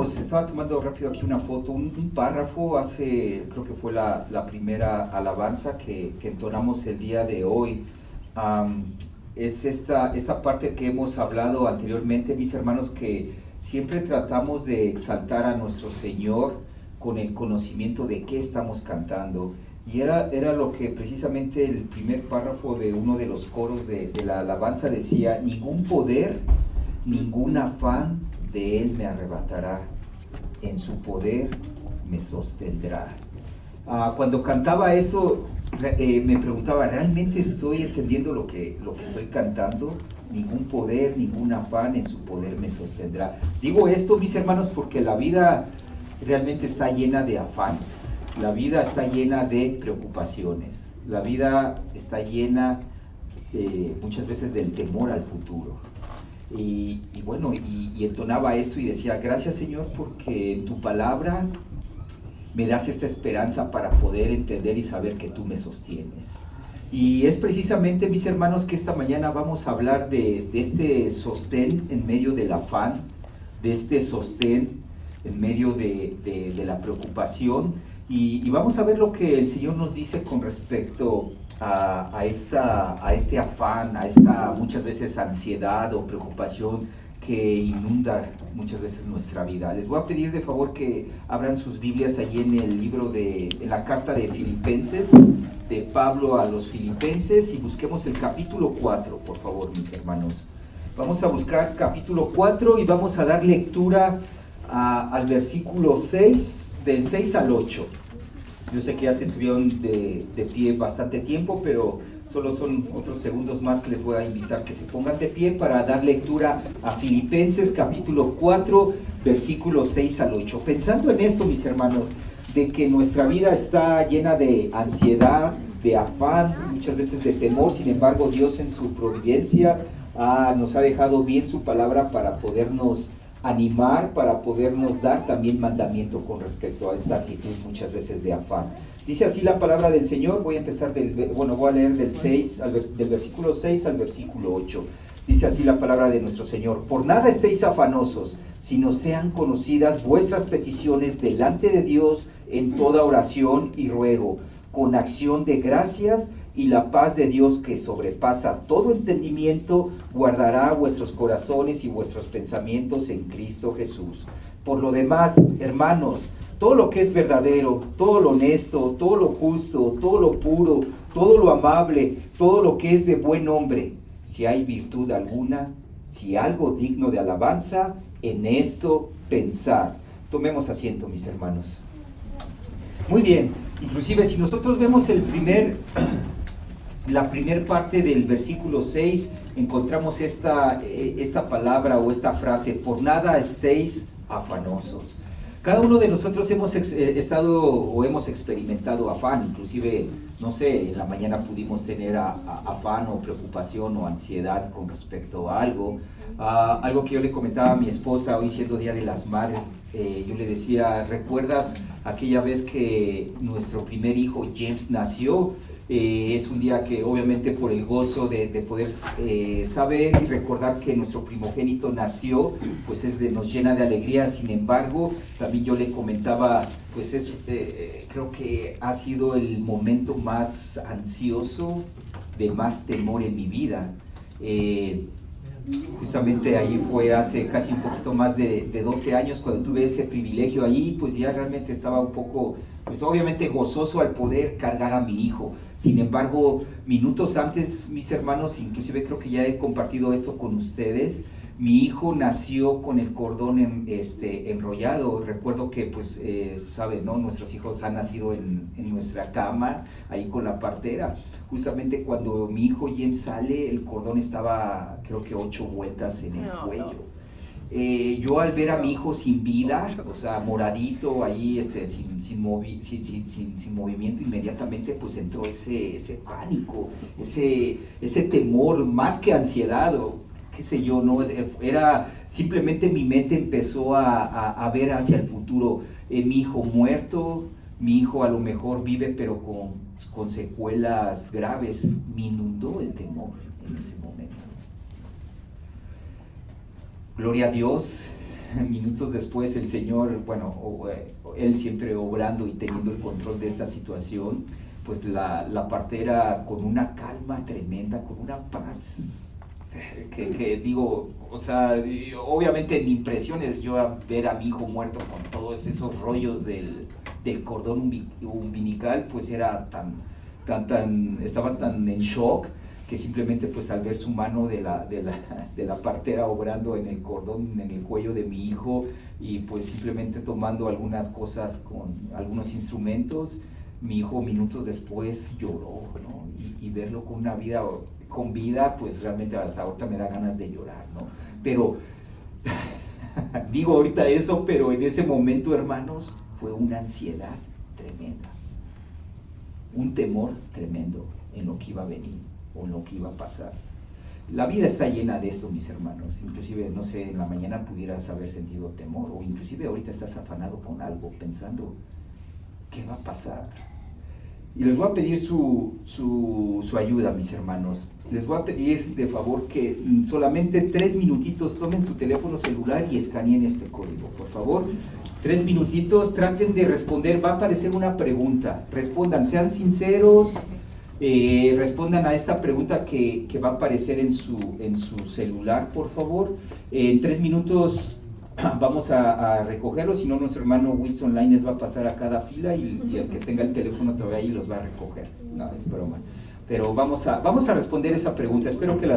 leímos, estaba tomando rápido aquí una foto, un párrafo creo que fue la primera alabanza que entonamos el día de hoy. Es esta parte que hemos hablado anteriormente, mis hermanos, que siempre tratamos de exaltar a nuestro Señor con el conocimiento de qué estamos cantando. Y era lo que precisamente el primer párrafo de uno de los coros de la alabanza decía: ningún poder, ningún afán de Él me arrebatará, en su poder me sostendrá. Cuando cantaba eso, me preguntaba, ¿realmente estoy entendiendo lo que estoy cantando? Ningún poder, ningún afán, en su poder me sostendrá. Digo esto, mis hermanos, porque la vida realmente está llena de afanes. La vida está llena de preocupaciones. La vida está llena muchas veces del temor al futuro. Y entonaba esto y decía: gracias, Señor, porque en tu palabra me das esta esperanza para poder entender y saber que tú me sostienes. Y es precisamente, mis hermanos, que esta mañana vamos a hablar de este sostén en medio del afán, de este sostén en medio de la preocupación. Y vamos a ver lo que el Señor nos dice con respecto a este afán, a esta muchas veces ansiedad o preocupación que inunda muchas veces nuestra vida. Les voy a pedir de favor que abran sus Biblias allí en el libro en la carta de Filipenses, de Pablo a los Filipenses, y busquemos el capítulo 4, por favor, mis hermanos. Vamos a buscar capítulo 4 y vamos a dar lectura al versículo 6, del 6 al 8. Yo sé que ya se estuvieron de pie bastante tiempo, pero solo son otros segundos más que les voy a invitar que se pongan de pie para dar lectura a Filipenses capítulo 4, versículos 6 al 8. Pensando en esto, mis hermanos, de que nuestra vida está llena de ansiedad, de afán, muchas veces de temor. Sin embargo, Dios en su providencia nos ha dejado bien su palabra para podernos animar, para podernos dar también mandamiento con respecto a esta actitud muchas veces de afán. Dice así la palabra del Señor. Voy a empezar voy a leer del versículo 6 al versículo 8. Dice así la palabra de nuestro Señor: por nada estéis afanosos, sino sean conocidas vuestras peticiones delante de Dios en toda oración y ruego, con acción de gracias, y la paz de Dios, que sobrepasa todo entendimiento, guardará vuestros corazones y vuestros pensamientos en Cristo Jesús. Por lo demás, hermanos, todo lo que es verdadero, todo lo honesto, todo lo justo, todo lo puro, todo lo amable, todo lo que es de buen nombre, si hay virtud alguna, si algo digno de alabanza, en esto pensad. Tomemos asiento, mis hermanos. Muy bien, inclusive si nosotros vemos la primera parte del versículo 6, encontramos esta palabra o esta frase: por nada estéis afanosos. Cada uno de nosotros hemos estado o hemos experimentado afán. Inclusive, no sé, en la mañana pudimos tener afán o preocupación o ansiedad con respecto a algo. Algo que yo le comentaba a mi esposa hoy, siendo Día de las Madres, yo le decía: ¿recuerdas aquella vez que nuestro primer hijo James nació? Es un día que obviamente por el gozo de poder saber y recordar que nuestro primogénito nació, pues nos llena de alegría. Sin embargo, también yo le comentaba, pues creo que ha sido el momento más ansioso, de más temor en mi vida. Justamente ahí fue hace casi un poquito más de 12 años cuando tuve ese privilegio ahí, pues ya realmente estaba un poco, pues obviamente gozoso al poder cargar a mi hijo. Sin embargo, minutos antes, mis hermanos, inclusive creo que ya he compartido esto con ustedes, mi hijo nació con el cordón enrollado. Recuerdo que, pues, saben, ¿no? Nuestros hijos han nacido en nuestra cama, ahí con la partera. Justamente cuando mi hijo James sale, el cordón estaba, creo que 8 vueltas en el cuello. Yo al ver a mi hijo sin vida, o sea, moradito ahí, sin movimiento, inmediatamente pues entró ese pánico, ese temor, más que ansiedad o qué sé yo, no, era simplemente mi mente empezó a ver hacia el futuro. Mi hijo muerto, mi hijo a lo mejor vive pero con secuelas graves. Me inundó el temor en ese momento. Gloria a Dios, minutos después el Señor, Él siempre obrando y teniendo el control de esta situación, pues la partera con una calma tremenda, con una paz, que digo, o sea, obviamente mi impresión es yo ver a mi hijo muerto con todos esos rollos del cordón umbilical, pues era estaba tan en shock, que simplemente pues al ver su mano de la partera obrando en el cordón, en el cuello de mi hijo, y pues simplemente tomando algunas cosas con algunos instrumentos, mi hijo minutos después lloró, ¿no? Y verlo con vida, pues realmente hasta ahorita me da ganas de llorar, ¿no? Pero, digo ahorita eso, pero en ese momento, hermanos, fue una ansiedad tremenda, un temor tremendo en lo que iba a venir o en lo que iba a pasar. La vida está llena de esto, mis hermanos. Inclusive, no sé, en la mañana pudieras haber sentido temor, o inclusive ahorita estás afanado con algo, pensando, ¿qué va a pasar? Y les voy a pedir su ayuda, mis hermanos. Les voy a pedir de favor que solamente 3 minutitos tomen su teléfono celular y escaneen este código, por favor. 3 minutitos, traten de responder. Va a aparecer una pregunta. Respondan, sean sinceros. Respondan a esta pregunta que va a aparecer en su celular, por favor. En 3 minutos vamos a recogerlo, si no nuestro hermano Wilson Lainez va a pasar a cada fila y el que tenga el teléfono todavía ahí los va a recoger. No, es broma. Pero vamos a responder esa pregunta. Espero que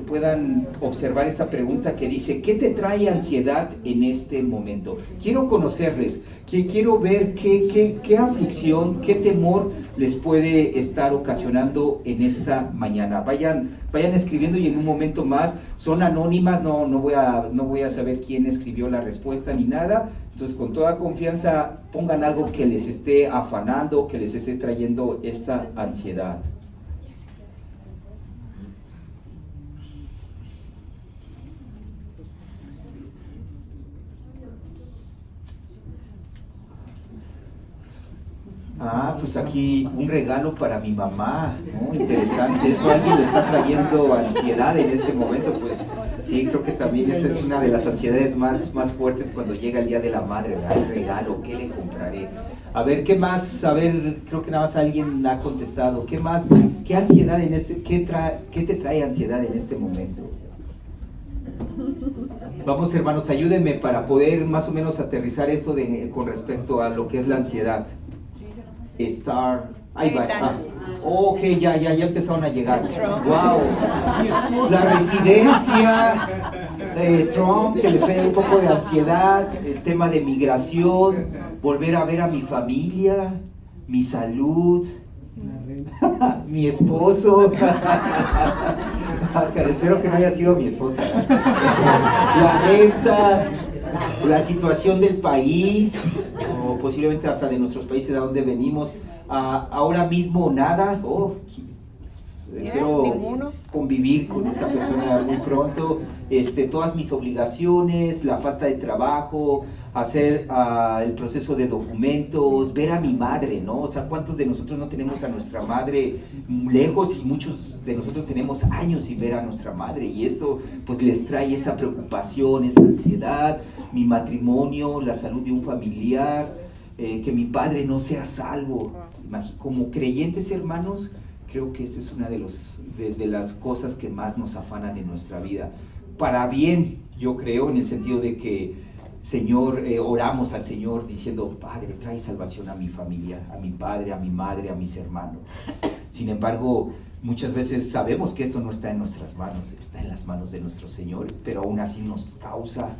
puedan observar esta pregunta que dice: ¿qué te trae ansiedad en este momento? Quiero conocerles, quiero ver qué aflicción, qué temor les puede estar ocasionando en esta mañana. Vayan escribiendo, y en un momento más, son anónimas, no voy a saber quién escribió la respuesta ni nada. Entonces, con toda confianza, pongan algo que les esté afanando, que les esté trayendo esta ansiedad. Pues aquí un regalo para mi mamá, ¿no? Interesante, eso alguien le está trayendo ansiedad en este momento. Pues sí, creo que también esa es una de las ansiedades más fuertes cuando llega el Día de la Madre, ¿verdad? El regalo, ¿qué le compraré? A ver, ¿qué más? A ver, creo que nada más alguien ha contestado. ¿Qué más? ¿Qué ansiedad qué te trae ansiedad en este momento? Vamos, hermanos, ayúdenme para poder más o menos aterrizar esto con respecto a lo que es la ansiedad. Ahí va. Ok, ya empezaron a llegar. Wow. La residencia, Trump, que les trae un poco de ansiedad, el tema de migración, volver a ver a mi familia, mi salud, mi esposo. Espero que no haya sido mi esposa. La renta, la situación del país, o posiblemente hasta de nuestros países a donde venimos. Ahora mismo nada. Espero convivir con esta persona muy pronto. Todas mis obligaciones, la falta de trabajo, hacer el proceso de documentos, ver a mi madre, ¿no? O sea, ¿cuántos de nosotros no tenemos a nuestra madre lejos? Y muchos de nosotros tenemos años sin ver a nuestra madre, y esto pues les trae esa preocupación, esa ansiedad. Mi matrimonio, la salud de un familiar, que mi padre no sea salvo. Como creyentes, hermanos, creo que esa es una de las cosas que más nos afanan en nuestra vida. Para bien, yo creo, en el sentido de que, Señor, oramos al Señor diciendo: Padre, trae salvación a mi familia, a mi padre, a mi madre, a mis hermanos. Sin embargo, muchas veces sabemos que esto no está en nuestras manos, está en las manos de nuestro Señor, pero aún así nos causa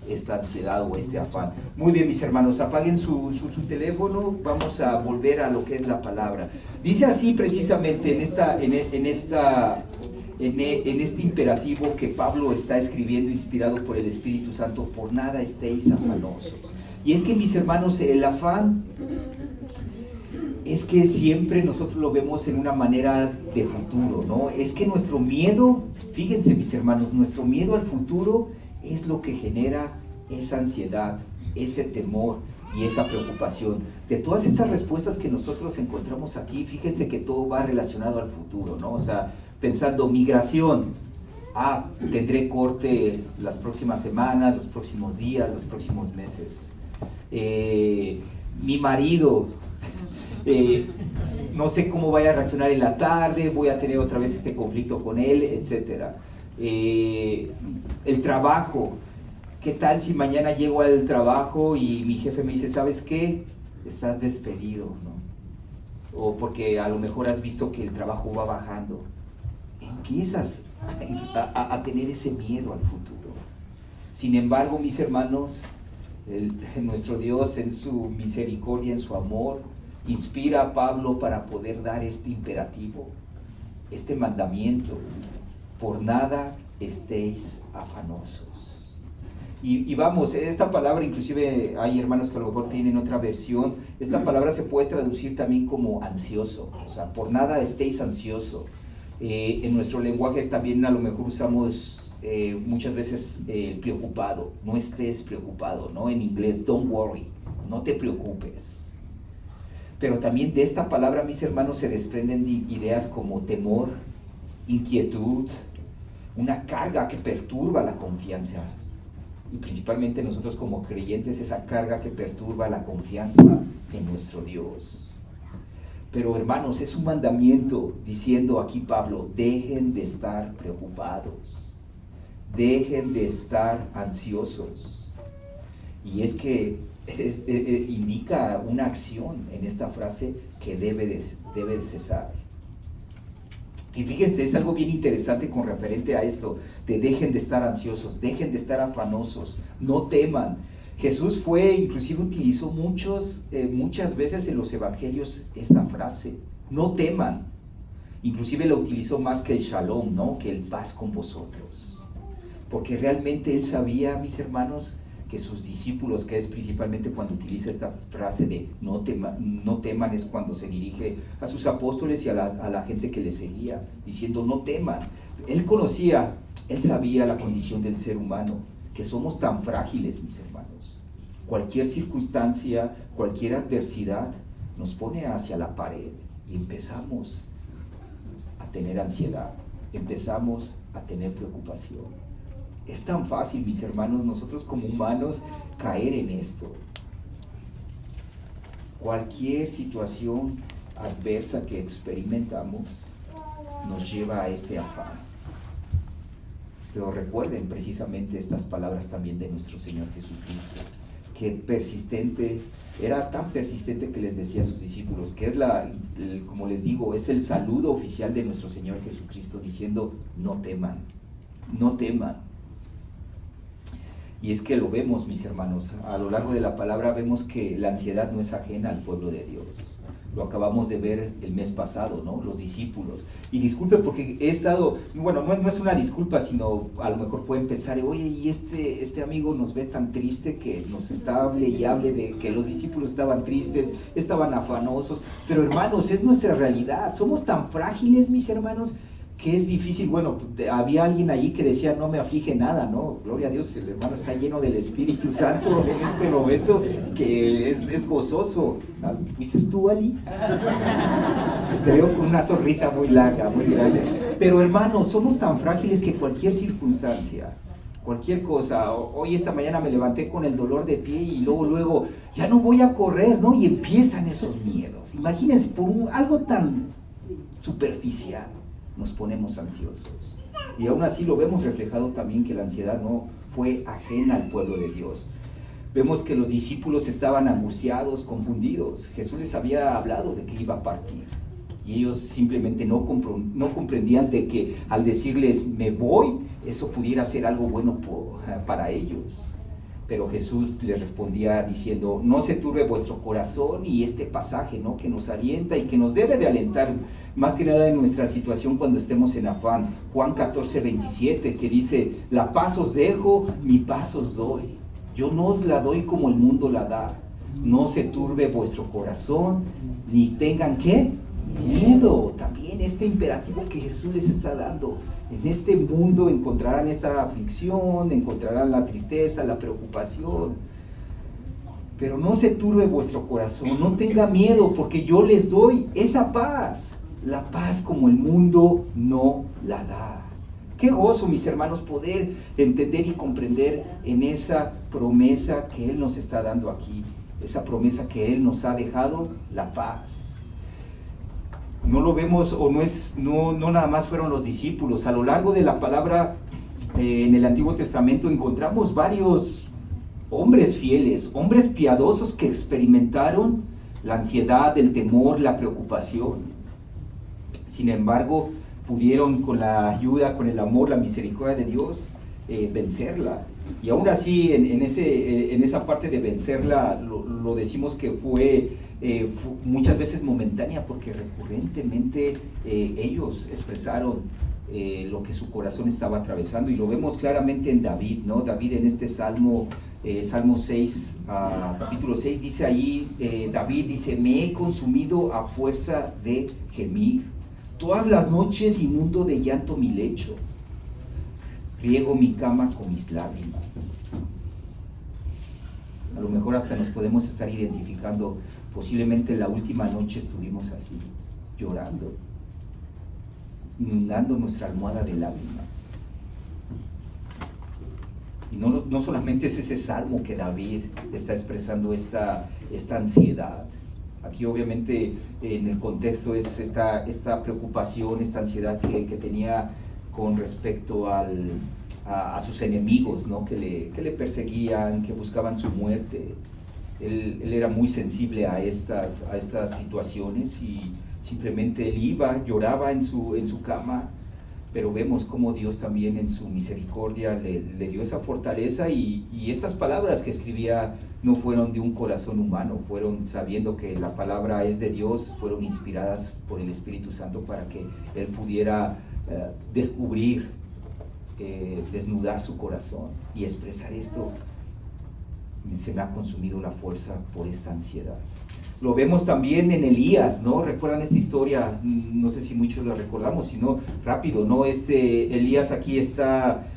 esta ansiedad o este afán. Muy bien, mis hermanos, apaguen su teléfono, vamos a volver a lo que es la palabra. Dice así precisamente en este imperativo que Pablo está escribiendo, inspirado por el Espíritu Santo: por nada estéis afanosos. Y es que, mis hermanos, el afán es que siempre nosotros lo vemos en una manera de futuro, ¿no? Es que nuestro miedo, fíjense, mis hermanos, nuestro miedo al futuro es lo que genera esa ansiedad, ese temor y esa preocupación. De todas estas respuestas que nosotros encontramos aquí, fíjense que todo va relacionado al futuro, ¿no? O sea, pensando migración, tendré corte las próximas semanas, los próximos días, los próximos meses. Mi marido, no sé cómo vaya a reaccionar en la tarde, voy a tener otra vez este conflicto con él, etc. El trabajo, ¿qué tal si mañana llego al trabajo y mi jefe me dice, ¿sabes qué? Estás despedido, ¿no? O porque a lo mejor has visto que el trabajo va bajando. Empiezas a tener ese miedo al futuro. Sin embargo, mis hermanos, nuestro Dios en su misericordia, en su amor, inspira a Pablo para poder dar este imperativo, este mandamiento: por nada estéis afanosos. Y vamos, esta palabra, inclusive hay hermanos que a lo mejor tienen otra versión, esta palabra se puede traducir también como ansioso, o sea, por nada estéis ansioso. En nuestro lenguaje también a lo mejor usamos muchas veces preocupado, no estés preocupado, ¿no? En inglés, don't worry, no te preocupes. Pero también de esta palabra, mis hermanos, se desprenden ideas como temor, inquietud, una carga que perturba la confianza. Y principalmente nosotros como creyentes, esa carga que perturba la confianza en nuestro Dios. Pero hermanos, es un mandamiento diciendo aquí Pablo, dejen de estar preocupados, dejen de estar ansiosos. Y es que indica una acción en esta frase que debe de cesar. Y fíjense, es algo bien interesante con referente a esto, de dejen de estar ansiosos, dejen de estar afanosos, no teman. Jesús inclusive utilizó muchas veces en los evangelios esta frase, no teman. Inclusive lo utilizó más que el shalom, ¿no? Que el paz con vosotros. Porque realmente él sabía, mis hermanos, que sus discípulos, que es principalmente cuando utiliza esta frase de no teman, es cuando se dirige a sus apóstoles y a la gente que le seguía, diciendo no teman. Él sabía la condición del ser humano, que somos tan frágiles, mis hermanos. Cualquier circunstancia, cualquier adversidad nos pone hacia la pared y empezamos a tener ansiedad, empezamos a tener preocupación. Es tan fácil, mis hermanos, nosotros como humanos caer en esto. Cualquier situación adversa que experimentamos nos lleva a este afán. Pero recuerden precisamente estas palabras también de nuestro Señor Jesucristo, que era tan persistente que les decía a sus discípulos, que es como les digo, es el saludo oficial de nuestro Señor Jesucristo, diciendo, no teman, no teman. Y es que lo vemos, mis hermanos, a lo largo de la palabra vemos que la ansiedad no es ajena al pueblo de Dios. Lo acabamos de ver el mes pasado, ¿no? Los discípulos. Y disculpe porque no es una disculpa, sino a lo mejor pueden pensar, oye, y este amigo nos ve tan triste que nos hable de que los discípulos estaban tristes, estaban afanosos. Pero hermanos, es nuestra realidad. Somos tan frágiles, mis hermanos, que es difícil. Bueno, había alguien ahí que decía, no me aflige nada, ¿no? Gloria a Dios, el hermano está lleno del Espíritu Santo en este momento, que es gozoso. ¿Fuiste tú, Ali? Te veo con una sonrisa muy larga, muy grande. Pero hermanos, somos tan frágiles que cualquier circunstancia, cualquier cosa, hoy esta mañana me levanté con el dolor de pie y luego, ya no voy a correr, ¿no? Y empiezan esos miedos. Imagínense, por algo tan superficial, nos ponemos ansiosos. Y aún así lo vemos reflejado también, que la ansiedad no fue ajena al pueblo de Dios. Vemos que los discípulos estaban angustiados, confundidos. Jesús les había hablado de que iba a partir. Y ellos simplemente no comprendían de que al decirles me voy, eso pudiera ser algo bueno para ellos. Pero Jesús les respondía diciendo, no se turbe vuestro corazón. Y este pasaje, ¿no?, que nos alienta y que nos debe de alentar más que nada en nuestra situación cuando estemos en afán. Juan 14:27, que dice, la paz os dejo, mi paz os doy. Yo no os la doy como el mundo la da. No se turbe vuestro corazón, ni tengan, ¿qué?, miedo. También este imperativo que Jesús les está dando. En este mundo encontrarán esta aflicción, encontrarán la tristeza, la preocupación. Pero no se turbe vuestro corazón, no tenga miedo, porque yo les doy esa paz. La paz como el mundo no la da. Qué gozo, mis hermanos, poder entender y comprender en esa promesa que Él nos está dando aquí, esa promesa que Él nos ha dejado, la paz. No lo vemos, o no nada más fueron los discípulos. A lo largo de la palabra en el Antiguo Testamento encontramos varios hombres fieles, hombres piadosos que experimentaron la ansiedad, el temor, la preocupación. Sin embargo, pudieron con la ayuda, con el amor, la misericordia de Dios, vencerla. Y aún así, en esa parte de vencerla, lo decimos que fue muchas veces momentánea, porque recurrentemente ellos expresaron lo que su corazón estaba atravesando, y lo vemos claramente en David, ¿no? David en este Salmo 6, capítulo 6, dice ahí, David dice: me he consumido a fuerza de gemir, todas las noches inundo de llanto mi lecho, riego mi cama con mis lágrimas. A lo mejor hasta nos podemos estar identificando. Posiblemente la última noche estuvimos así, llorando, inundando nuestra almohada de lágrimas. Y no solamente es ese salmo que David está expresando esta ansiedad. Aquí obviamente en el contexto es esta preocupación, esta ansiedad que tenía con respecto a sus enemigos, ¿no? que le perseguían, que buscaban su muerte. Él era muy sensible a estas situaciones, y simplemente él iba, lloraba en su cama, pero vemos cómo Dios también en su misericordia le dio esa fortaleza, y estas palabras que escribía no fueron de un corazón humano, fueron sabiendo que la palabra es de Dios, fueron inspiradas por el Espíritu Santo para que él pudiera descubrir, desnudar su corazón y expresar esto. Se me ha consumido la fuerza por esta ansiedad. Lo vemos también en Elías, ¿no? ¿Recuerdan esta historia? No sé si muchos la recordamos, sino rápido, ¿no? Elías aquí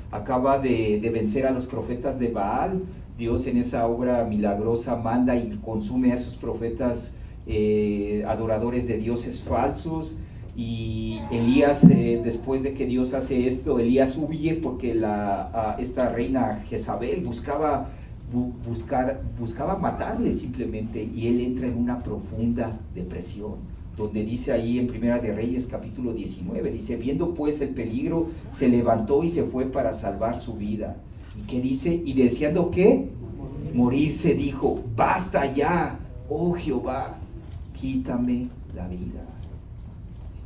acaba de vencer a los profetas de Baal. Dios en esa obra milagrosa manda y consume a esos profetas adoradores de dioses falsos. Y Elías, después de que Dios hace esto, Elías huye porque esta reina Jezabel buscaba matarle simplemente, y él entra en una profunda depresión, donde dice ahí en Primera de Reyes capítulo 19, dice: viendo pues el peligro, se levantó y se fue para salvar su vida. ¿Y qué dice? Y deseando ¿qué? Morirse, dijo: basta ya, oh Jehová, quítame la vida.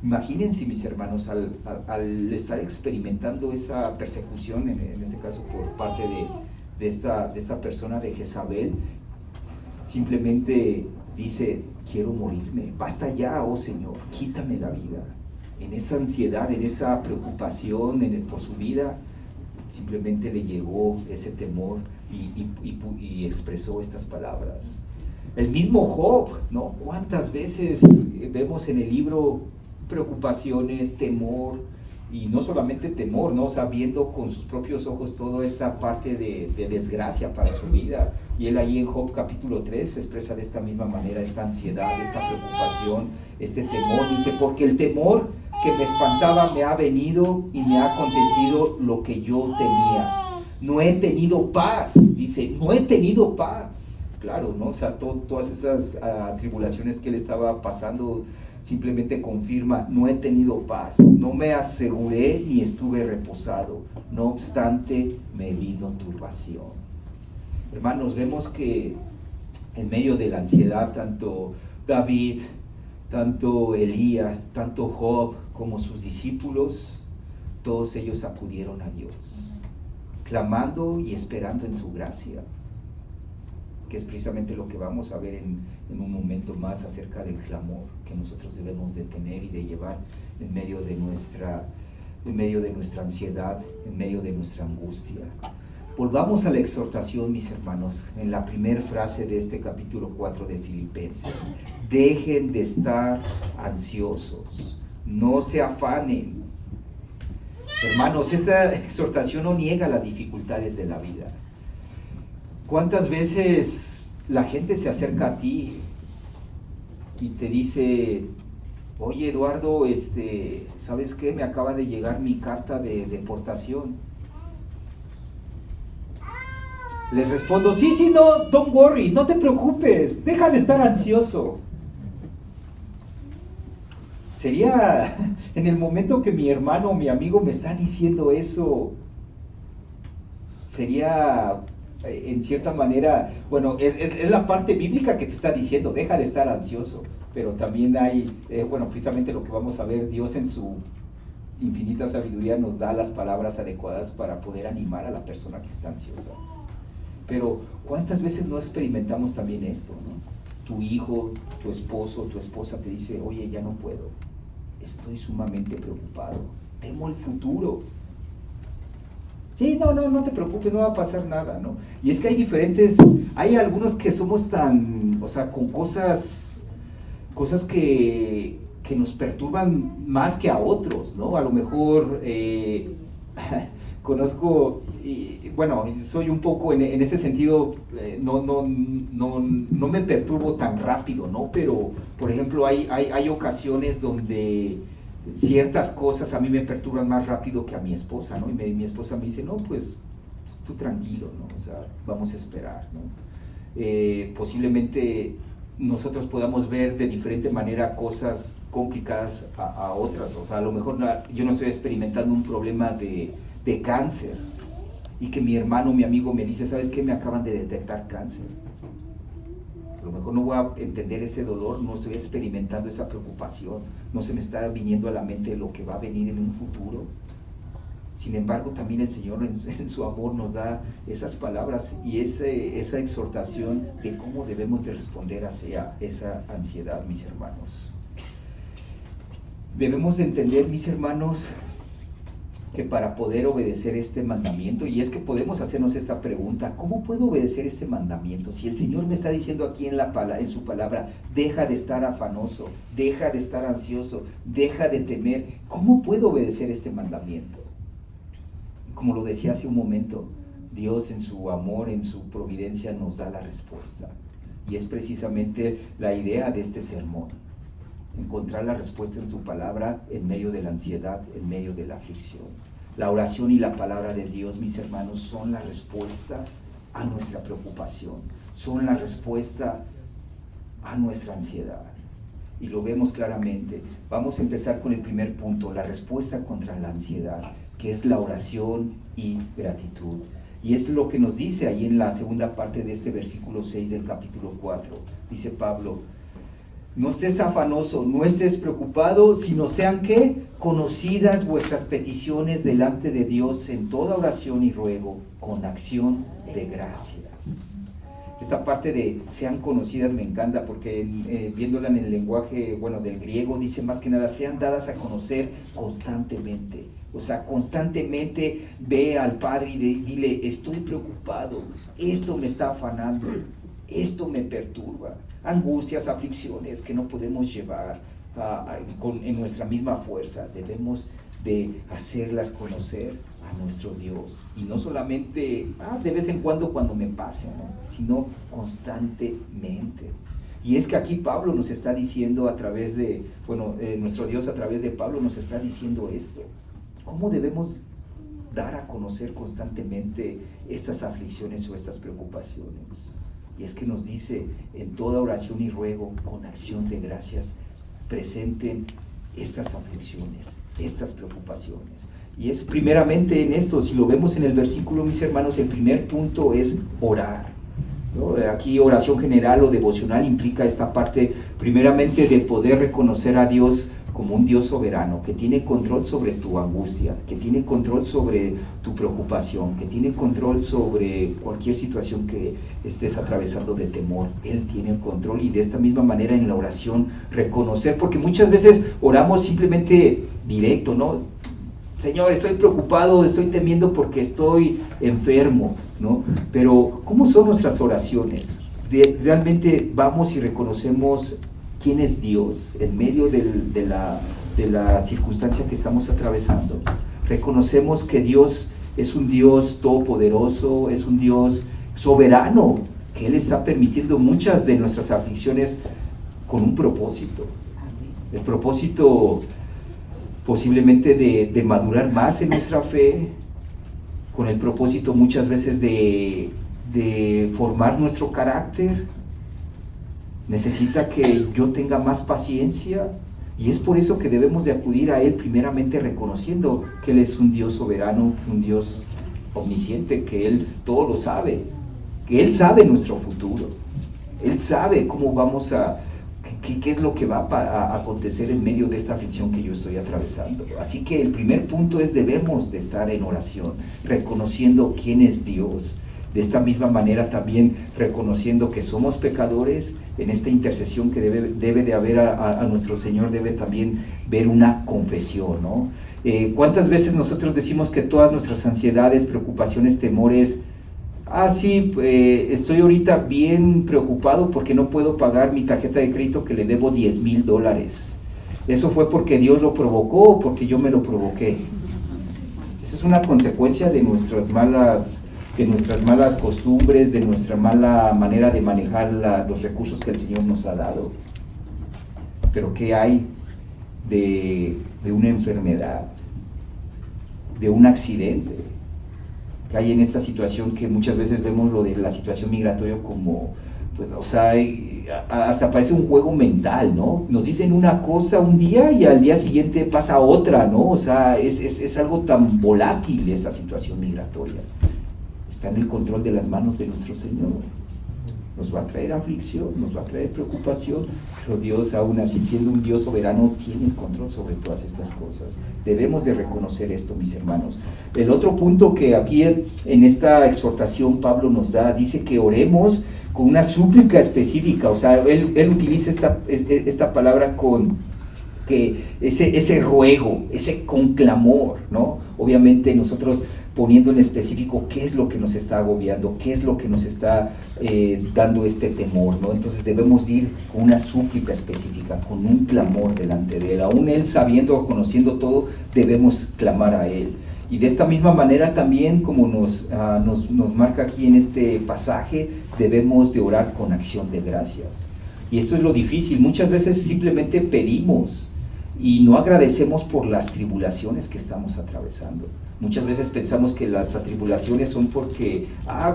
Imagínense, mis hermanos, al estar experimentando esa persecución, en este caso por parte de esta persona de Jezabel, simplemente dice: quiero morirme, basta ya, oh Señor, quítame la vida. En esa ansiedad, en esa preocupación por su vida, simplemente le llegó ese temor y expresó estas palabras. El mismo Job, ¿no? ¿Cuántas veces vemos en el libro preocupaciones, temor? Y no solamente temor, ¿no? O sea, viendo con sus propios ojos toda esta parte de desgracia para su vida. Y él ahí en Job capítulo 3 se expresa de esta misma manera esta ansiedad, esta preocupación, este temor. Dice: porque el temor que me espantaba me ha venido y me ha acontecido lo que yo temía. No he tenido paz, dice, no he tenido paz. Claro, ¿no? O sea, todas esas tribulaciones que él estaba pasando, simplemente confirma: no he tenido paz, no me aseguré ni estuve reposado, no obstante me vino turbación. Hermanos, vemos que en medio de la ansiedad, tanto David, tanto Elías, tanto Job como sus discípulos, todos ellos acudieron a Dios, clamando y esperando en su gracia, que es precisamente lo que vamos a ver en un momento más acerca del clamor que nosotros debemos de tener y de llevar en medio de nuestra ansiedad, en medio de nuestra angustia. Volvamos a la exhortación, mis hermanos, en la primera frase de este capítulo 4 de Filipenses: dejen de estar ansiosos, no se afanen. Hermanos, esta exhortación no niega las dificultades de la vida. ¿Cuántas veces la gente se acerca a ti y te dice: Oye, Eduardo, ¿sabes qué? Me acaba de llegar mi carta de deportación. Les respondo, sí, no, don't worry, no te preocupes, deja de estar ansioso. Sería en el momento que mi hermano o mi amigo me está diciendo eso, sería en cierta manera, bueno, es la parte bíblica que te está diciendo, deja de estar ansioso, pero también hay, bueno, precisamente lo que vamos a ver, Dios en su infinita sabiduría nos da las palabras adecuadas para poder animar a la persona que está ansiosa. Pero ¿cuántas veces no experimentamos también esto, ¿no? Tu hijo, tu esposo, tu esposa te dice, oye, ya no puedo, estoy sumamente preocupado, temo el futuro. Sí, no te preocupes, no va a pasar nada, ¿no? Y es que hay algunos que somos tan, o sea, con cosas que nos perturban más que a otros, ¿no? A lo mejor conozco, bueno, soy un poco en ese sentido, no me perturbo tan rápido, ¿no? Pero, por ejemplo, hay ocasiones donde ciertas cosas a mí me perturban más rápido que a mi esposa, ¿no? Y mi esposa me dice, no, pues tú tranquilo, ¿no? O sea, vamos a esperar, ¿no? Posiblemente nosotros podamos ver de diferente manera cosas complicadas a otras, o sea, a lo mejor yo no estoy experimentando un problema de cáncer y que mi hermano, mi amigo me dice, ¿sabes qué? Me acaban de detectar cáncer. A lo mejor no voy a entender ese dolor, no estoy experimentando esa preocupación, no se me está viniendo a la mente lo que va a venir en un futuro. Sin embargo, también el Señor en su amor nos da esas palabras y esa exhortación de cómo debemos de responder hacia esa ansiedad, mis hermanos. Debemos de entender, mis hermanos, que para poder obedecer este mandamiento, y es que podemos hacernos esta pregunta, ¿cómo puedo obedecer este mandamiento? Si el Señor me está diciendo aquí en su palabra, deja de estar afanoso, deja de estar ansioso, deja de temer, ¿cómo puedo obedecer este mandamiento? Como lo decía hace un momento, Dios en su amor, en su providencia nos da la respuesta, y es precisamente la idea de este sermón, encontrar la respuesta en su palabra en medio de la ansiedad, en medio de la aflicción. La oración y la palabra de Dios, mis hermanos, son la respuesta a nuestra preocupación, son la respuesta a nuestra ansiedad. Y lo vemos claramente. Vamos a empezar con el primer punto, la respuesta contra la ansiedad, que es la oración y gratitud. Y es lo que nos dice ahí en la segunda parte de este versículo 6 del capítulo 4. Dice Pablo, no estés afanoso, no estés preocupado, sino sean ¿qué? Conocidas vuestras peticiones delante de Dios en toda oración y ruego, con acción de gracias. Esta parte de sean conocidas me encanta porque viéndola en el lenguaje, bueno, del griego, dice más que nada, sean dadas a conocer constantemente. O sea, constantemente ve al Padre y dile, estoy preocupado, esto me está afanando, esto me perturba. Angustias, aflicciones que no podemos llevar en nuestra misma fuerza, debemos de hacerlas conocer a nuestro Dios, y no solamente de vez en cuando me pase, ¿no? Sino constantemente. Y es que aquí Pablo nos está diciendo a través de, nuestro Dios a través de Pablo nos está diciendo esto, ¿cómo debemos dar a conocer constantemente estas aflicciones o estas preocupaciones? Y es que nos dice, en toda oración y ruego, con acción de gracias, presenten estas aflicciones, estas preocupaciones. Y es primeramente en esto, si lo vemos en el versículo, mis hermanos, el primer punto es orar, ¿no? Aquí oración general o devocional implica esta parte, primeramente, de poder reconocer a Dios como un Dios soberano, que tiene control sobre tu angustia, que tiene control sobre tu preocupación, que tiene control sobre cualquier situación que estés atravesando de temor. Él tiene el control, y de esta misma manera en la oración reconocer, porque muchas veces oramos simplemente directo, ¿no? Señor, estoy preocupado, estoy temiendo porque estoy enfermo, ¿no? Pero ¿cómo son nuestras oraciones? Realmente vamos y reconocemos quién es Dios en medio de la circunstancia que estamos atravesando. Reconocemos que Dios es un Dios todopoderoso, es un Dios soberano, que Él está permitiendo muchas de nuestras aflicciones con un propósito. El propósito posiblemente de madurar más en nuestra fe, con el propósito muchas veces de formar nuestro carácter. Necesita que yo tenga más paciencia, y es por eso que debemos de acudir a Él primeramente reconociendo que Él es un Dios soberano, un Dios omnisciente, que Él todo lo sabe, que Él sabe nuestro futuro, Él sabe cómo vamos qué es lo que va a acontecer en medio de esta aflicción que yo estoy atravesando. Así que el primer punto es: debemos de estar en oración, reconociendo quién es Dios. De esta misma manera también reconociendo que somos pecadores. En esta intercesión que debe de haber a nuestro Señor, debe también ver una confesión, ¿no? ¿Cuántas veces nosotros decimos que todas nuestras ansiedades, preocupaciones, temores, sí, estoy ahorita bien preocupado porque no puedo pagar mi tarjeta de crédito que le debo $10,000? ¿Eso fue porque Dios lo provocó o porque yo me lo provoqué? Eso es una consecuencia de nuestras malas costumbres, de nuestra mala manera de manejar los recursos que el Señor nos ha dado. Pero ¿qué hay de una enfermedad, de un accidente? ¿Qué hay en esta situación que muchas veces vemos lo de la situación migratoria como, pues, o sea, hasta parece un juego mental, ¿no? Nos dicen una cosa un día y al día siguiente pasa otra, ¿no? O sea, es algo tan volátil esa situación migratoria. Está en el control de las manos de nuestro Señor. Nos va a traer aflicción, nos va a traer preocupación, pero Dios, aún así siendo un Dios soberano, tiene el control sobre todas estas cosas. Debemos de reconocer esto, mis hermanos. El otro punto que aquí en esta exhortación Pablo nos da, dice que oremos con una súplica específica. O sea, él utiliza esta palabra con que ese ruego, ese con clamor, ¿no? Obviamente nosotros poniendo en específico qué es lo que nos está agobiando, qué es lo que nos está dando este temor, ¿no? Entonces debemos ir con una súplica específica, con un clamor delante de Él. Aún Él sabiendo o conociendo todo, debemos clamar a Él. Y de esta misma manera también, como nos marca aquí en este pasaje, debemos de orar con acción de gracias. Y esto es lo difícil. Muchas veces simplemente pedimos y no agradecemos por las tribulaciones que estamos atravesando. Muchas veces pensamos que las tribulaciones son porque,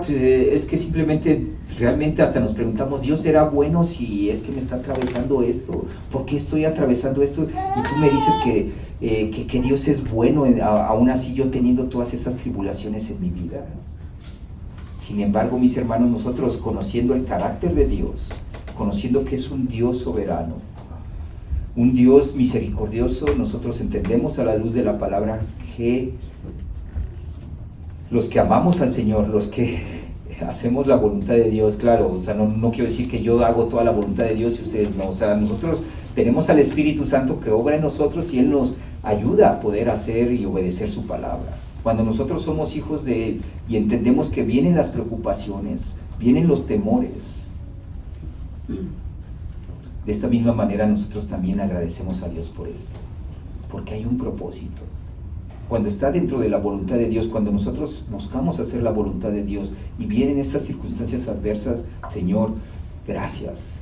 pues es que simplemente, realmente hasta nos preguntamos, ¿Dios será bueno si es que me está atravesando esto? ¿Por qué estoy atravesando esto? Y tú me dices que Dios es bueno, aún así yo teniendo todas esas tribulaciones en mi vida. Sin embargo, mis hermanos, nosotros conociendo el carácter de Dios, conociendo que es un Dios soberano, un Dios misericordioso, nosotros entendemos a la luz de la palabra que los que amamos al Señor, los que hacemos la voluntad de Dios, claro, o sea, no quiero decir que yo hago toda la voluntad de Dios y ustedes no, o sea, nosotros tenemos al Espíritu Santo que obra en nosotros y Él nos ayuda a poder hacer y obedecer su palabra. Cuando nosotros somos hijos de Él y entendemos que vienen las preocupaciones, vienen los temores, de esta misma manera nosotros también agradecemos a Dios por esto, porque hay un propósito. Cuando está dentro de la voluntad de Dios, cuando nosotros buscamos hacer la voluntad de Dios y vienen estas circunstancias adversas, Señor, gracias.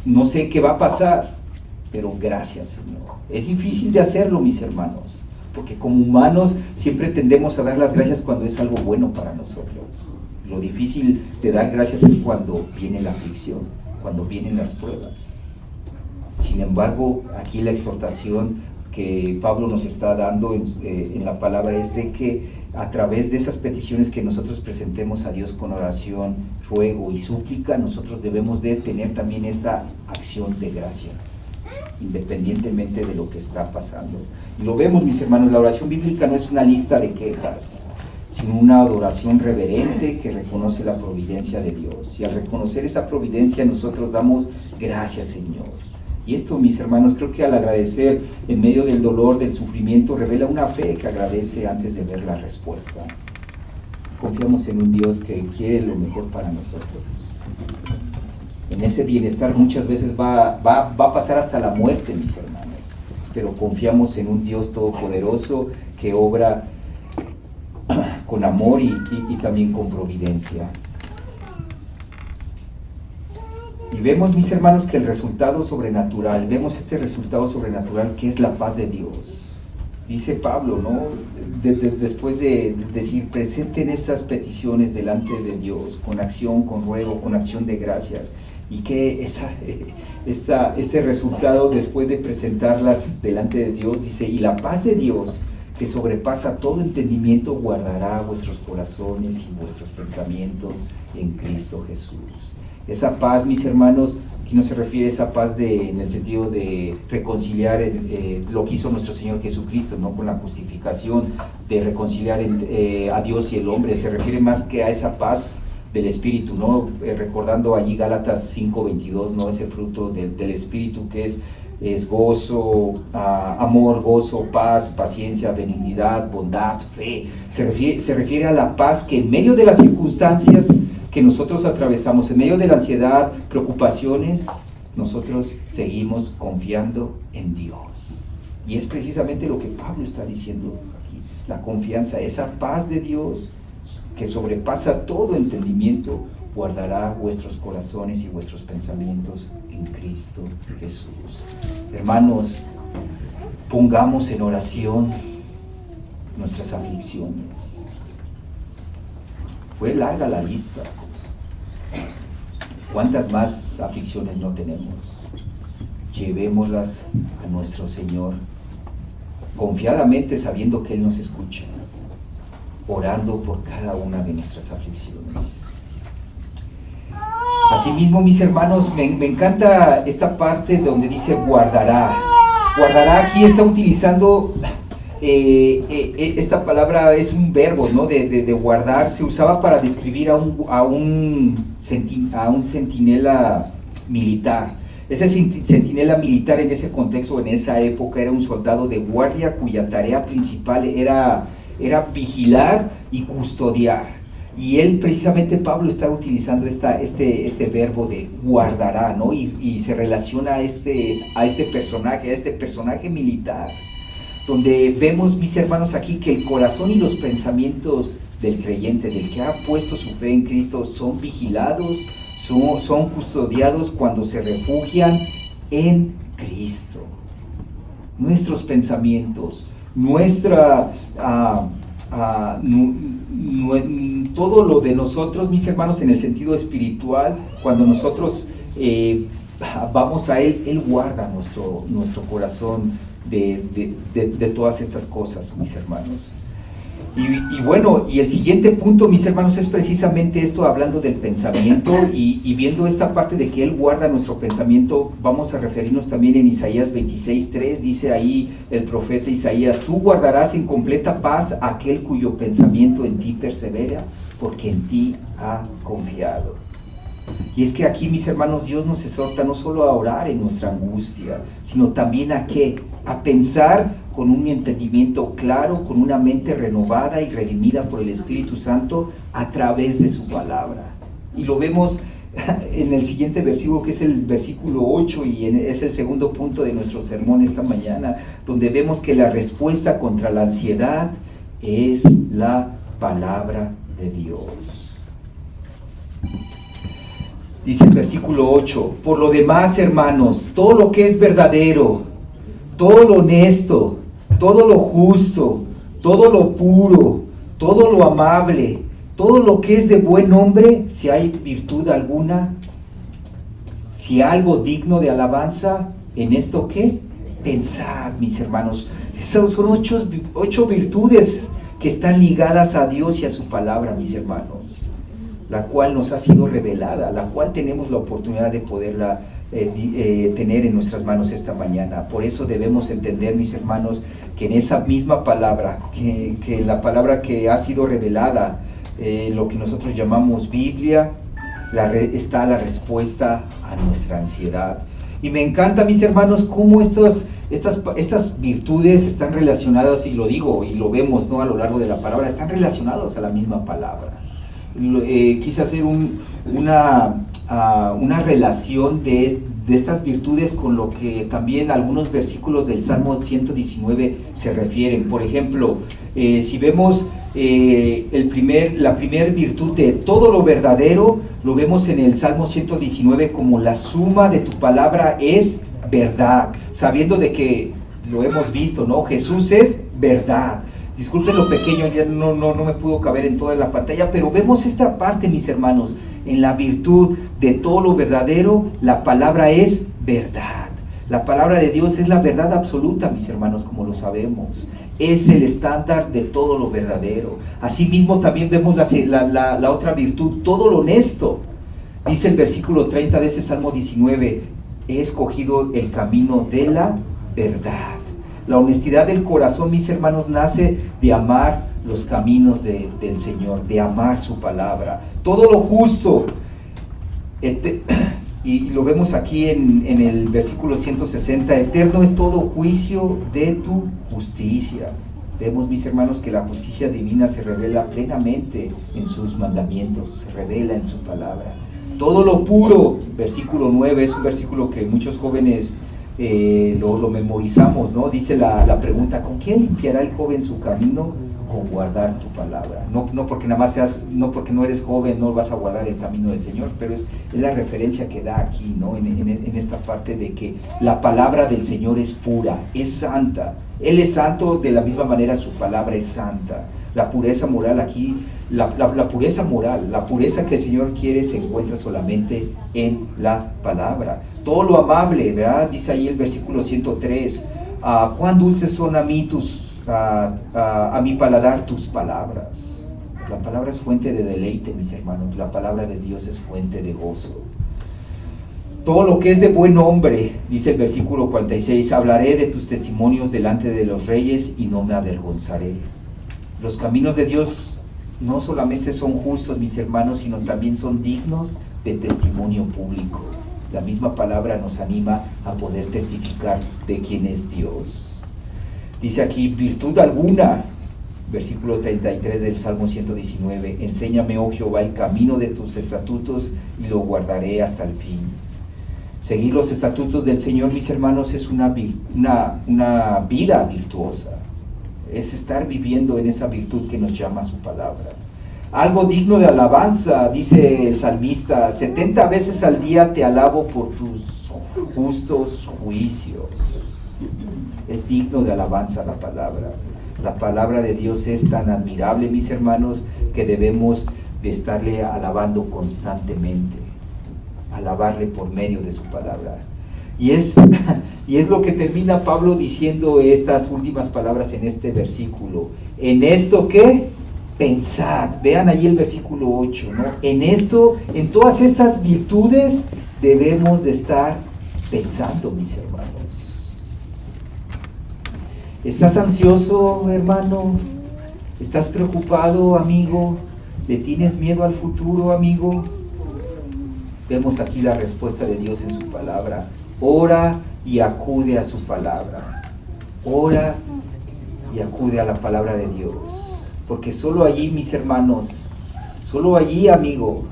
No sé qué va a pasar, pero gracias, Señor. Es difícil de hacerlo, mis hermanos, porque como humanos siempre tendemos a dar las gracias cuando es algo bueno para nosotros. Lo difícil de dar gracias es cuando viene la aflicción, cuando vienen las pruebas. Sin embargo, aquí la exhortación que Pablo nos está dando en la palabra es de que a través de esas peticiones que nosotros presentemos a Dios con oración, ruego y súplica, nosotros debemos de tener también esta acción de gracias, independientemente de lo que está pasando. Y lo vemos, mis hermanos, la oración bíblica no es una lista de quejas, sino una adoración reverente que reconoce la providencia de Dios. Y al reconocer esa providencia nosotros damos gracias, Señor. Y esto, mis hermanos, creo que al agradecer en medio del dolor, del sufrimiento, revela una fe que agradece antes de ver la respuesta. Confiamos en un Dios que quiere lo mejor para nosotros. En ese bienestar muchas veces va a pasar hasta la muerte, mis hermanos, pero confiamos en un Dios todopoderoso que obra con amor y también con providencia. Y vemos, mis hermanos, que el resultado sobrenatural, vemos este resultado sobrenatural que es la paz de Dios. Dice Pablo, ¿no? Después de decir, presenten estas peticiones delante de Dios, con acción, con ruego, con acción de gracias. Y que este resultado, después de presentarlas delante de Dios, dice, y la paz de Dios, que sobrepasa todo entendimiento, guardará vuestros corazones y vuestros pensamientos en Cristo Jesús. Esa paz, mis hermanos, aquí no se refiere a esa paz en el sentido de reconciliar lo que hizo nuestro Señor Jesucristo, no con la justificación, de reconciliar a Dios y el hombre. Se refiere más que a esa paz del Espíritu, ¿no? Recordando allí Gálatas 5:22, ¿no? Ese fruto del Espíritu que es gozo, amor, gozo, paz, paciencia, benignidad, bondad, fe. Se refiere a la paz que en medio de las circunstancias que nosotros atravesamos, en medio de la ansiedad, preocupaciones, nosotros seguimos confiando en Dios. Y es precisamente lo que Pablo está diciendo aquí, la confianza, esa paz de Dios que sobrepasa todo entendimiento, guardará vuestros corazones y vuestros pensamientos en Cristo Jesús. Hermanos, pongamos en oración nuestras aflicciones. Fue larga la lista. ¿Cuántas más aflicciones no tenemos? Llevémoslas a nuestro Señor, confiadamente sabiendo que Él nos escucha, orando por cada una de nuestras aflicciones. Asimismo, mis hermanos, me encanta esta parte donde dice guardará. Guardará, aquí está utilizando esta palabra, es un verbo, ¿no? De guardar. Se usaba para describir a un centinela militar. Ese centinela militar en ese contexto, en esa época, era un soldado de guardia cuya tarea principal era vigilar y custodiar. Y él, precisamente Pablo, está utilizando este verbo de guardará, ¿no? Y se relaciona a este personaje militar, donde vemos, mis hermanos, aquí que el corazón y los pensamientos del creyente, del que ha puesto su fe en Cristo, son vigilados, son custodiados cuando se refugian en Cristo. Nuestros pensamientos, todo lo de nosotros, mis hermanos, en el sentido espiritual, cuando nosotros vamos a Él, Él guarda nuestro corazón de todas estas cosas, mis hermanos. Y bueno, y el siguiente punto, mis hermanos, es precisamente esto, hablando del pensamiento y viendo esta parte de que Él guarda nuestro pensamiento. Vamos a referirnos también en Isaías 26:3, dice ahí el profeta Isaías: tú guardarás en completa paz aquel cuyo pensamiento en ti persevera, porque en ti ha confiado. Y es que aquí, mis hermanos, Dios nos exhorta no solo a orar en nuestra angustia, sino también a ¿qué? A pensar con un entendimiento claro, con una mente renovada y redimida por el Espíritu Santo a través de su palabra. Y lo vemos en el siguiente versículo, que es el versículo 8, y es el segundo punto de nuestro sermón esta mañana, donde vemos que la respuesta contra la ansiedad es la palabra de Dios. Dice el versículo 8: por lo demás, hermanos, todo lo que es verdadero, todo lo honesto, todo lo justo, todo lo puro, todo lo amable, todo lo que es de buen nombre, si hay virtud alguna, si algo digno de alabanza, en esto ¿qué? Pensad, mis hermanos. Esas son ocho virtudes que están ligadas a Dios y a su palabra, mis hermanos, la cual nos ha sido revelada, la cual tenemos la oportunidad de poderla tener en nuestras manos esta mañana. Por eso debemos entender, mis hermanos, que en esa misma palabra, que la palabra que ha sido revelada, lo que nosotros llamamos Biblia, está la respuesta a nuestra ansiedad. Y me encanta, mis hermanos, cómo estas virtudes están relacionadas, y lo digo y lo vemos, ¿no?, a lo largo de la palabra, están relacionados a la misma palabra. Quise hacer una relación de estas virtudes con lo que también algunos versículos del Salmo 119 se refieren. Por ejemplo, Si vemos la primer virtud de todo lo verdadero, lo vemos en el Salmo 119 como la suma de tu palabra es verdad, sabiendo de que lo hemos visto, ¿no? Jesús es verdad. Disculpen lo pequeño, ya no me pudo caber en toda la pantalla, pero vemos esta parte, mis hermanos, en la virtud de todo lo verdadero, la palabra es verdad. La palabra de Dios es la verdad absoluta, mis hermanos, como lo sabemos. Es el estándar de todo lo verdadero. Asimismo, también vemos la otra virtud, todo lo honesto. Dice el versículo 30 de ese Salmo 19, he escogido el camino de la verdad. La honestidad del corazón, mis hermanos, nace de amar los caminos del Señor, de amar su palabra. Todo lo justo, y lo vemos aquí en el versículo 160, eterno es todo juicio de tu justicia. Vemos, mis hermanos, que la justicia divina se revela plenamente en sus mandamientos, se revela en su palabra. Todo lo puro, versículo 9, es un versículo que muchos jóvenes lo memorizamos, ¿no? Dice la pregunta, ¿con qué limpiará el joven su camino? Con guardar tu palabra. No porque nada más no porque no eres joven, no vas a guardar el camino del Señor, pero es la referencia que da aquí, ¿no? En esta parte de que la palabra del Señor es pura, es santa. Él es santo, de la misma manera su palabra es santa. La pureza moral aquí, la pureza moral, la pureza que el Señor quiere se encuentra solamente en la palabra. Todo lo amable, ¿verdad? Dice ahí el versículo 103, cuán dulces son a mi paladar tus palabras. La palabra es fuente de deleite, mis hermanos. La palabra de Dios es fuente de gozo. Todo lo que es de buen hombre, dice el versículo 46, hablaré de tus testimonios delante de los reyes y no me avergonzaré. Los caminos de Dios no solamente son justos, mis hermanos, sino también son dignos de testimonio público. La misma palabra nos anima a poder testificar de quién es Dios. Dice aquí, virtud alguna, versículo 33 del Salmo 119, enséñame, oh Jehová, el camino de tus estatutos y lo guardaré hasta el fin. Seguir los estatutos del Señor, mis hermanos, es una vida virtuosa. Es estar viviendo en esa virtud que nos llama su palabra. Algo digno de alabanza, dice el salmista, 70 veces al día te alabo por tus justos juicios. Es digno de alabanza la palabra. La palabra de Dios es tan admirable, mis hermanos, que debemos de estarle alabando constantemente. Alabarle por medio de su palabra. Y es lo que termina Pablo diciendo estas últimas palabras en este versículo. En esto que pensad. Vean ahí el versículo 8, ¿no? En esto, en todas estas virtudes debemos de estar pensando, mis hermanos. ¿Estás ansioso, hermano? ¿Estás preocupado, amigo? ¿Le tienes miedo al futuro, amigo? Vemos aquí la respuesta de Dios en su palabra. Ora y acude a su palabra. Ora y acude a la palabra de Dios. Porque solo allí, mis hermanos, solo allí, amigo,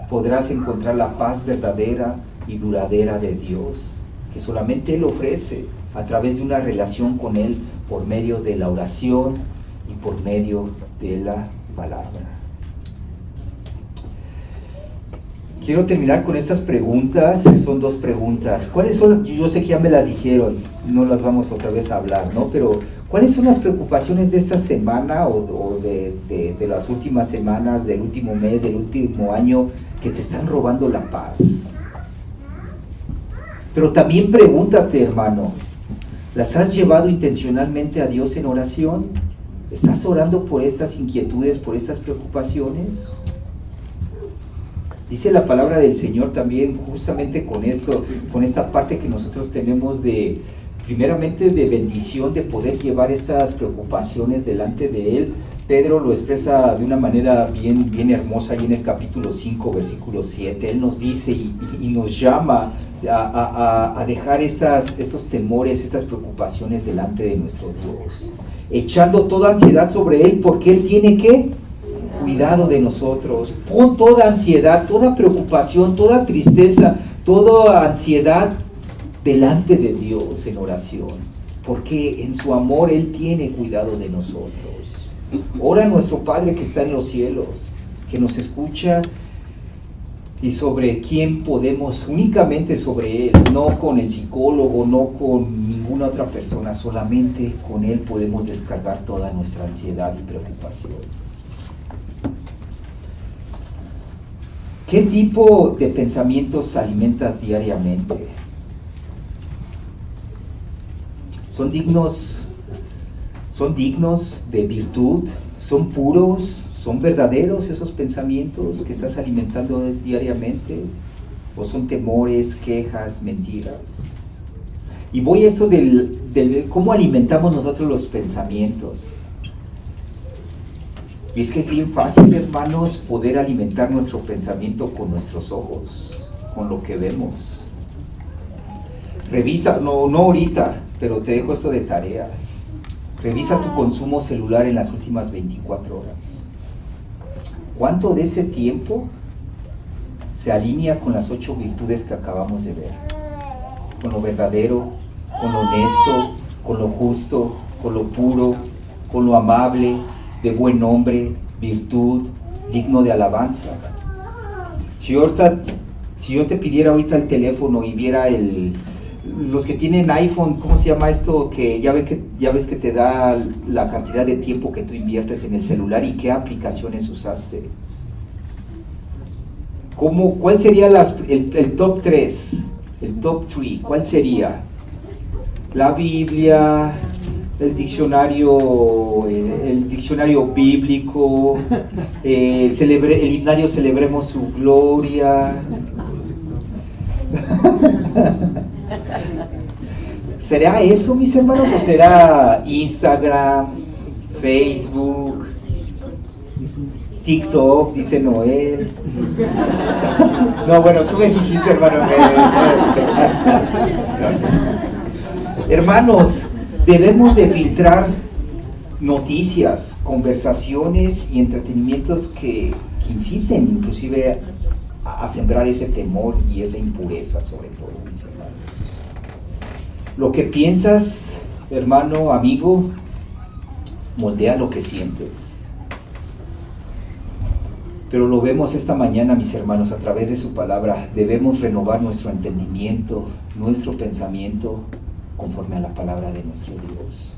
podrás encontrar la paz verdadera y duradera de Dios, que solamente Él ofrece a través de una relación con Él por medio de la oración y por medio de la palabra. Quiero terminar con estas preguntas. Son dos preguntas. ¿Cuáles son? Yo sé que ya me las dijeron, no las vamos otra vez a hablar, ¿no? Pero ¿cuáles son las preocupaciones de esta semana o de las últimas semanas, del último mes, del último año, que te están robando la paz? Pero también pregúntate, hermano, ¿las has llevado intencionalmente a Dios en oración? ¿Estás orando por estas inquietudes, por estas preocupaciones? Dice la palabra del Señor también, justamente con esto, con esta parte que nosotros tenemos primeramente de bendición, de poder llevar estas preocupaciones delante de Él. Pedro lo expresa de una manera bien hermosa ahí en el capítulo 5, versículo 7. Él nos dice y nos llama a dejar estos temores, estas preocupaciones delante de nuestro Dios, echando toda ansiedad sobre Él, porque Él tiene que cuidado de nosotros. Pon toda ansiedad, toda preocupación, toda tristeza, toda ansiedad delante de Dios en oración, porque en su amor Él tiene cuidado de nosotros. Ora a nuestro Padre que está en los cielos, que nos escucha, y sobre quién podemos, únicamente sobre Él, no con el psicólogo, no con ninguna otra persona, solamente con Él podemos descargar toda nuestra ansiedad y preocupación. ¿Qué tipo de pensamientos alimentas diariamente? ¿Son dignos de virtud? ¿Son puros? ¿Son verdaderos esos pensamientos que estás alimentando diariamente? ¿O son temores, quejas, mentiras? Y voy a esto del cómo alimentamos nosotros los pensamientos. Y es que es bien fácil, hermanos, poder alimentar nuestro pensamiento con nuestros ojos, con lo que vemos. Revisa, no ahorita, pero te dejo esto de tarea. Revisa tu consumo celular en las últimas 24 horas. ¿Cuánto de ese tiempo se alinea con las 8 virtudes que acabamos de ver? Con lo verdadero, con lo honesto, con lo justo, con lo puro, con lo amable, de buen nombre, virtud, digno de alabanza. Si yo te pidiera ahorita el teléfono y viera los que tienen iPhone, ¿cómo se llama esto? Que ya ves que te da la cantidad de tiempo que tú inviertes en el celular y qué aplicaciones usaste. ¿Cuál sería el top 3? El top 3, ¿cuál sería? La Biblia, el diccionario bíblico, el himnario Celebremos su Gloria. ¿Será eso, mis hermanos, o será Instagram, Facebook, TikTok, dice Noel? No, bueno, tú me dijiste, hermano. Hermanos, debemos de filtrar noticias, conversaciones y entretenimientos que inciten inclusive a sembrar ese temor y esa impureza, sobre todo, mis hermanos. Lo que piensas, hermano, amigo, moldea lo que sientes. Pero lo vemos esta mañana, mis hermanos, a través de su palabra. Debemos renovar nuestro entendimiento, nuestro pensamiento, conforme a la palabra de nuestro Dios.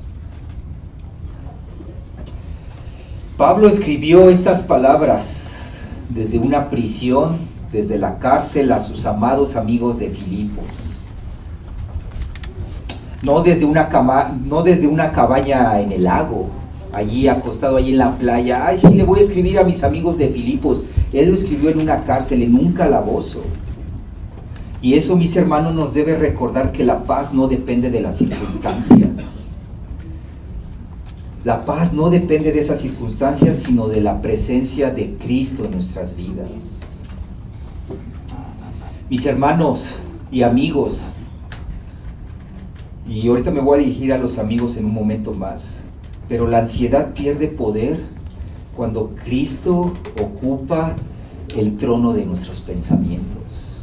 Pablo escribió estas palabras desde una prisión, desde la cárcel, a sus amados amigos de Filipos. No desde una cabaña en el lago, allí acostado allí en la playa. Ay, sí, le voy a escribir a mis amigos de Filipos. Él lo escribió en una cárcel, en un calabozo. Y eso, mis hermanos, nos debe recordar que la paz no depende de las circunstancias. La paz no depende de esas circunstancias, sino de la presencia de Cristo en nuestras vidas. Mis hermanos y amigos, y ahorita me voy a dirigir a los amigos en un momento más, pero la ansiedad pierde poder cuando Cristo ocupa el trono de nuestros pensamientos.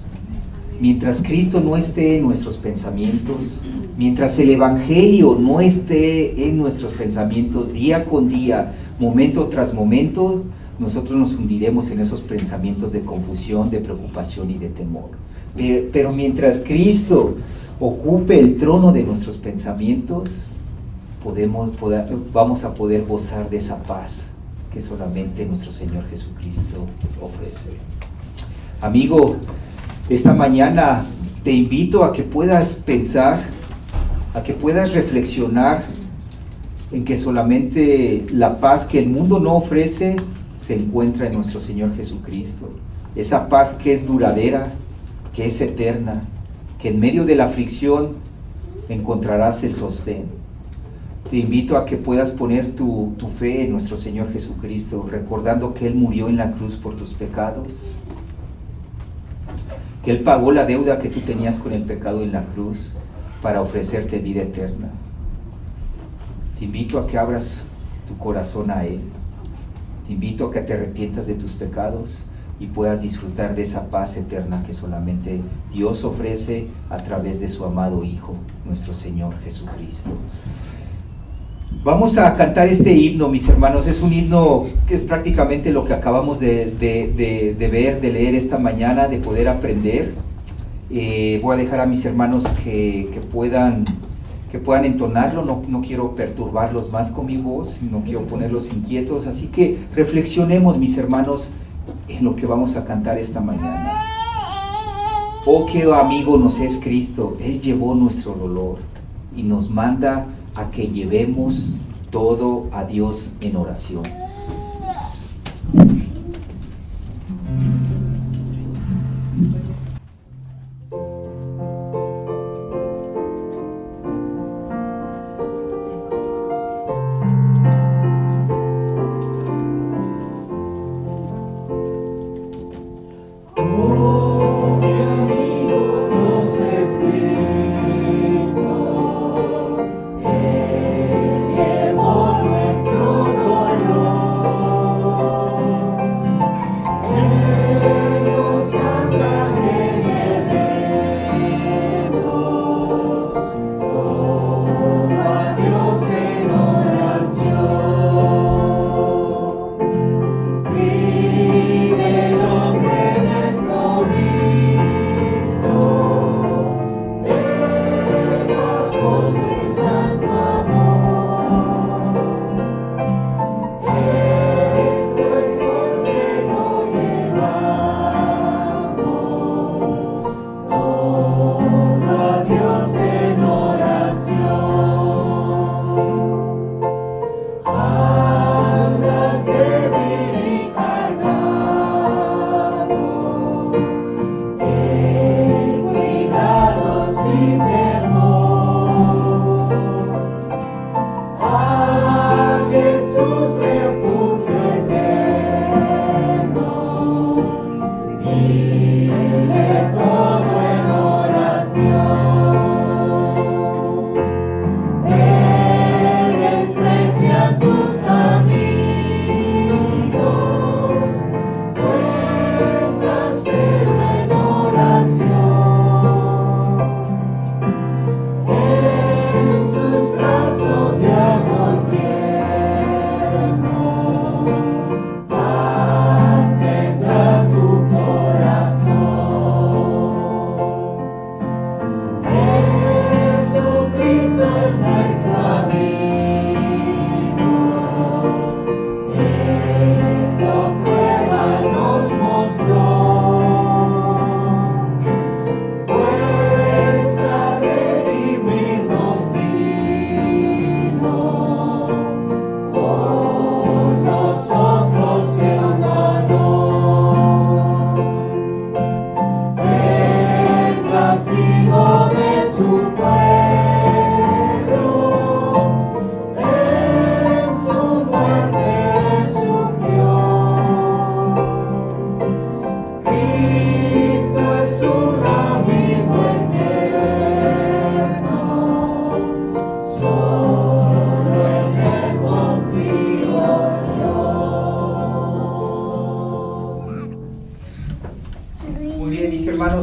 Mientras Cristo no esté en nuestros pensamientos, mientras el Evangelio no esté en nuestros pensamientos día con día, momento tras momento, nosotros nos hundiremos en esos pensamientos de confusión, de preocupación y de temor. Pero mientras Cristo ocupe el trono de nuestros pensamientos, vamos a poder gozar de esa paz que solamente nuestro Señor Jesucristo ofrece. Amigo, esta mañana te invito a que puedas pensar, a que puedas reflexionar en que solamente la paz que el mundo no ofrece se encuentra en nuestro Señor Jesucristo. Esa paz que es duradera, que es eterna, que en medio de la aflicción encontrarás el sostén. Te invito a que puedas poner tu fe en nuestro Señor Jesucristo, recordando que Él murió en la cruz por tus pecados, que Él pagó la deuda que tú tenías con el pecado en la cruz para ofrecerte vida eterna. Te invito a que abras tu corazón a Él. Te invito a que te arrepientas de tus pecados y puedas disfrutar de esa paz eterna que solamente Dios ofrece a través de su amado Hijo, nuestro Señor Jesucristo. Vamos a cantar este himno, mis hermanos. Es un himno que es prácticamente lo que acabamos de ver, de leer esta mañana, de poder aprender. Voy a dejar a mis hermanos que puedan entonarlo. No quiero perturbarlos más con mi voz, no quiero ponerlos inquietos. Así que reflexionemos, mis hermanos, en lo que vamos a cantar esta mañana. Oh, qué amigo nos es Cristo. Él llevó nuestro dolor y nos manda a que llevemos todo a Dios en oración.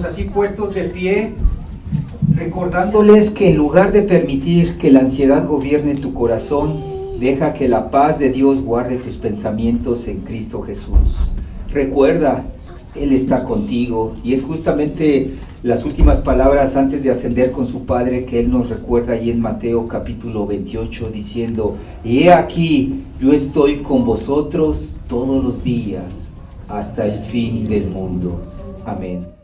Así puestos de pie, recordándoles que en lugar de permitir que la ansiedad gobierne tu corazón, deja que la paz de Dios guarde tus pensamientos en Cristo Jesús. Recuerda, Él está contigo, y es justamente las últimas palabras antes de ascender con su Padre que Él nos recuerda ahí en Mateo capítulo 28, diciendo: he aquí, yo estoy con vosotros todos los días hasta el fin del mundo. Amén.